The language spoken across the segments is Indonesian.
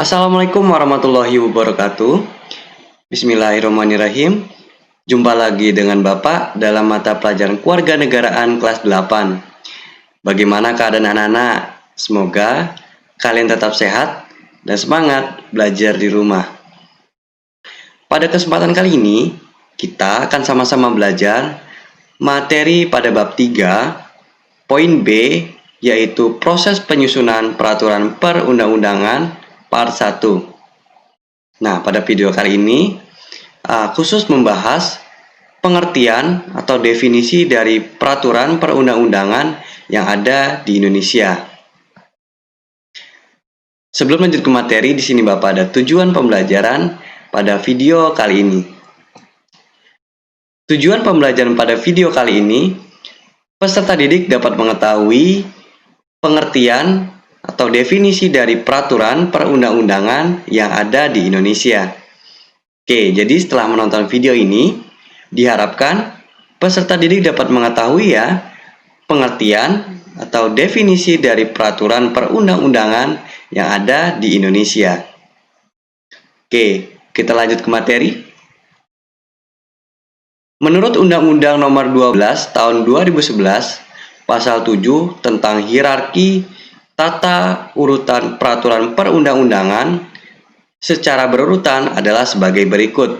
Assalamualaikum warahmatullahi wabarakatuh. Bismillahirrahmanirrahim. Jumpa lagi dengan Bapak dalam mata pelajaran Kewarganegaraan kelas 8. Bagaimana keadaan anak-anak? Semoga kalian tetap sehat dan semangat belajar di rumah. Pada kesempatan kali ini, kita akan sama-sama belajar materi pada bab 3, poin B, yaitu proses penyusunan peraturan perundang-undangan part 1. Nah, pada video kali ini khusus membahas pengertian atau definisi dari peraturan perundang-undangan yang ada di Indonesia. Sebelum lanjut ke materi, di sini Bapak ada tujuan pembelajaran pada video kali ini. Tujuan pembelajaran pada video kali ini, peserta didik dapat mengetahui pengertian atau definisi dari peraturan perundang-undangan yang ada di Indonesia. Oke, jadi setelah menonton video ini, diharapkan peserta didik dapat mengetahui pengertian atau definisi dari peraturan perundang-undangan yang ada di Indonesia. Oke, kita lanjut ke materi. Menurut Undang-Undang Nomor 12 Tahun 2011, Pasal 7 tentang hierarki tata urutan peraturan perundang-undangan secara berurutan adalah sebagai berikut.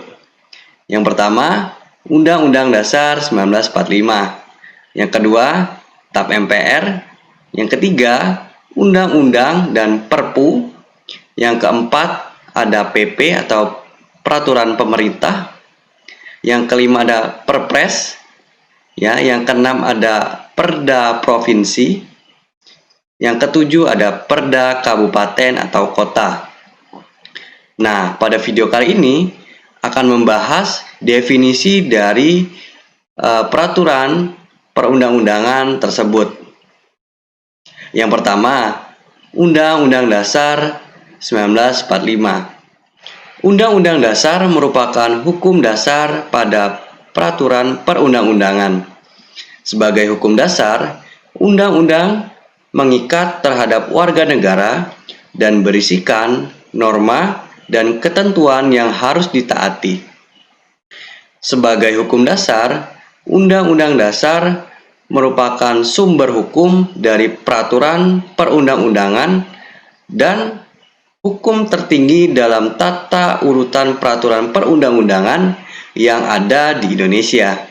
Yang pertama, Undang-Undang Dasar 1945. Yang kedua, TAP MPR. Yang ketiga, Undang-Undang dan Perpu. Yang keempat, ada PP atau Peraturan Pemerintah. Yang kelima ada Perpres. Yang keenam ada Perda Provinsi. Yang ketujuh ada Perda Kabupaten atau Kota. Nah, pada video kali ini akan membahas definisi dari peraturan perundang-undangan tersebut. Yang pertama, Undang-Undang Dasar 1945. Undang-Undang Dasar merupakan hukum dasar pada peraturan perundang-undangan. Sebagai hukum dasar, undang-undang mengikat terhadap warga negara dan berisikan norma dan ketentuan yang harus ditaati. Sebagai hukum dasar, Undang-Undang Dasar merupakan sumber hukum dari peraturan perundang-undangan dan hukum tertinggi dalam tata urutan peraturan perundang-undangan yang ada di Indonesia.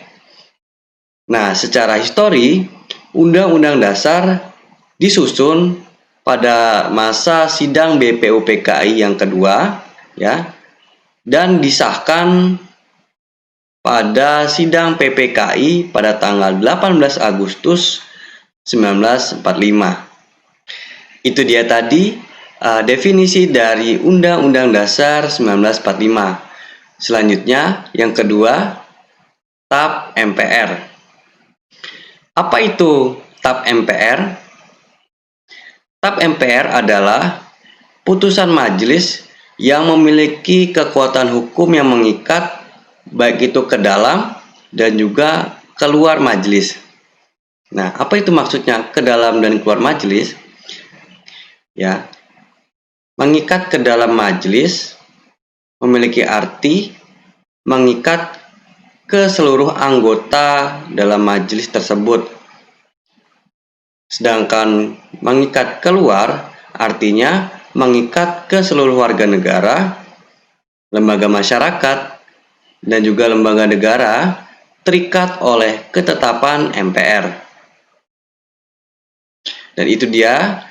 Nah, secara histori, Undang-Undang Dasar disusun pada masa sidang BPUPKI yang kedua, dan disahkan pada sidang PPKI pada tanggal 18 Agustus 1945. Itu dia tadi definisi dari Undang-Undang Dasar 1945. Selanjutnya, yang kedua, TAP MPR. Apa itu TAP MPR? TAP MPR adalah putusan majelis yang memiliki kekuatan hukum yang mengikat baik itu ke dalam dan juga keluar majelis. Nah, apa itu maksudnya ke dalam dan keluar majelis? Mengikat ke dalam majelis memiliki arti mengikat ke seluruh anggota dalam majelis tersebut. Sedangkan mengikat keluar artinya mengikat ke seluruh warga negara, lembaga masyarakat, dan juga lembaga negara terikat oleh ketetapan MPR. Dan itu dia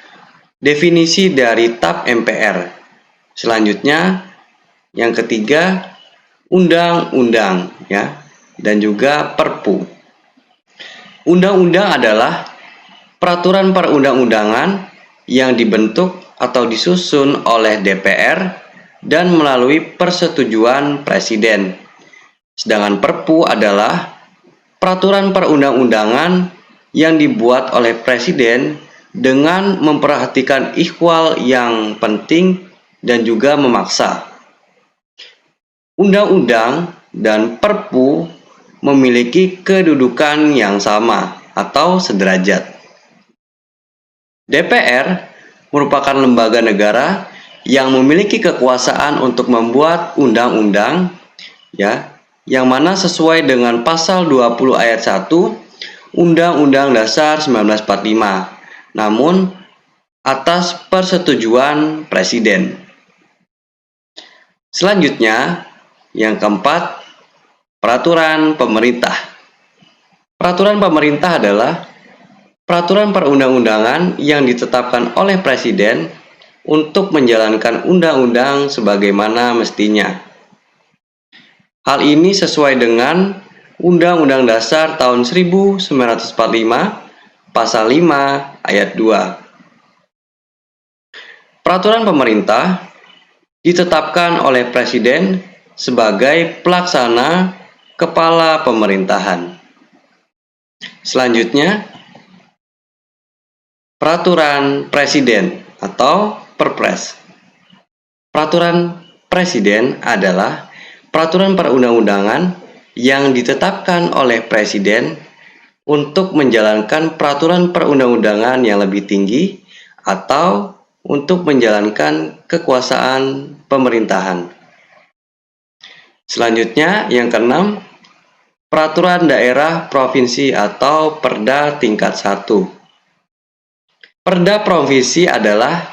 definisi dari TAP MPR. Selanjutnya, yang ketiga, undang-undang dan juga Perpu. Undang-undang adalah peraturan perundang-undangan yang dibentuk atau disusun oleh DPR dan melalui persetujuan Presiden. Sedangkan Perpu adalah peraturan perundang-undangan yang dibuat oleh Presiden dengan memperhatikan ikhwal yang penting dan juga memaksa. Undang-undang dan Perpu memiliki kedudukan yang sama atau sederajat. DPR merupakan lembaga negara yang memiliki kekuasaan untuk membuat undang-undang, ya, yang mana sesuai dengan pasal 20 ayat 1 Undang-Undang Dasar 1945, namun atas persetujuan Presiden. Selanjutnya, yang keempat, peraturan pemerintah. Peraturan pemerintah adalah peraturan perundang-undangan yang ditetapkan oleh Presiden untuk menjalankan undang-undang sebagaimana mestinya. Hal ini sesuai dengan Undang-Undang Dasar tahun 1945, Pasal 5 ayat 2. Peraturan pemerintah ditetapkan oleh Presiden sebagai pelaksana kepala pemerintahan. Selanjutnya, peraturan Presiden atau Perpres. Peraturan Presiden adalah peraturan perundang-undangan yang ditetapkan oleh Presiden untuk menjalankan peraturan perundang-undangan yang lebih tinggi atau untuk menjalankan kekuasaan pemerintahan. Selanjutnya, yang keenam, peraturan daerah provinsi atau Perda tingkat 1. Perda provinsi adalah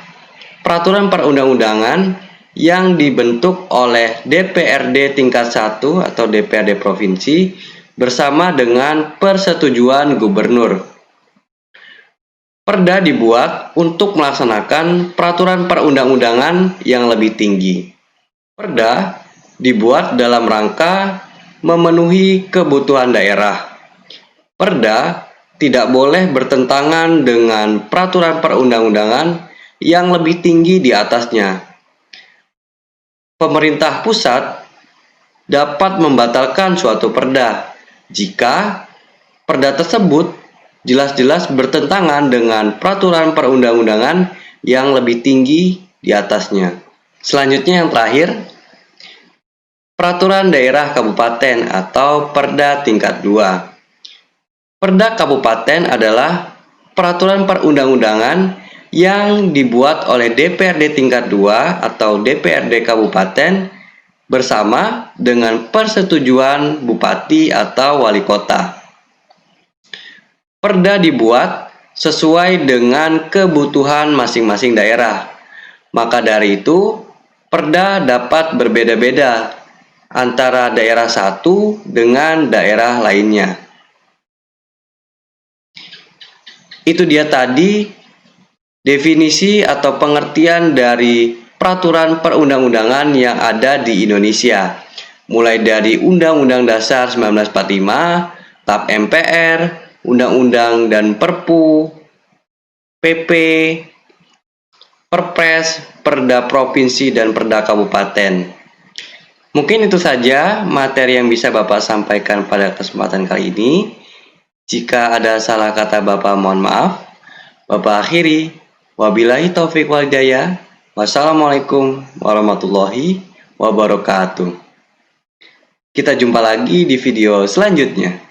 peraturan perundang-undangan yang dibentuk oleh DPRD tingkat 1 atau DPRD provinsi bersama dengan persetujuan gubernur. Perda dibuat untuk melaksanakan peraturan perundang-undangan yang lebih tinggi. Perda dibuat dalam rangka memenuhi kebutuhan daerah. Perda tidak boleh bertentangan dengan peraturan perundang-undangan yang lebih tinggi di atasnya. Pemerintah pusat dapat membatalkan suatu perda jika perda tersebut jelas-jelas bertentangan dengan peraturan perundang-undangan yang lebih tinggi di atasnya. Selanjutnya yang terakhir, peraturan daerah kabupaten atau Perda tingkat 2. Perda kabupaten adalah peraturan perundang-undangan yang dibuat oleh DPRD tingkat 2 atau DPRD kabupaten bersama dengan persetujuan bupati atau wali kota. Perda dibuat sesuai dengan kebutuhan masing-masing daerah. Maka dari itu, perda dapat berbeda-beda antara daerah satu dengan daerah lainnya. Itu dia tadi definisi atau pengertian dari peraturan perundang-undangan yang ada di Indonesia, mulai dari Undang-Undang Dasar 1945, TAP MPR, Undang-Undang dan Perpu, PP, Perpres, Perda Provinsi, dan Perda Kabupaten. Mungkin itu saja materi yang bisa Bapak sampaikan pada kesempatan kali ini. Jika ada salah kata Bapak, mohon maaf. Bapak akhiri. Wabillahi taufiq wal hidayah. Wassalamualaikum warahmatullahi wabarakatuh. Kita jumpa lagi di video selanjutnya.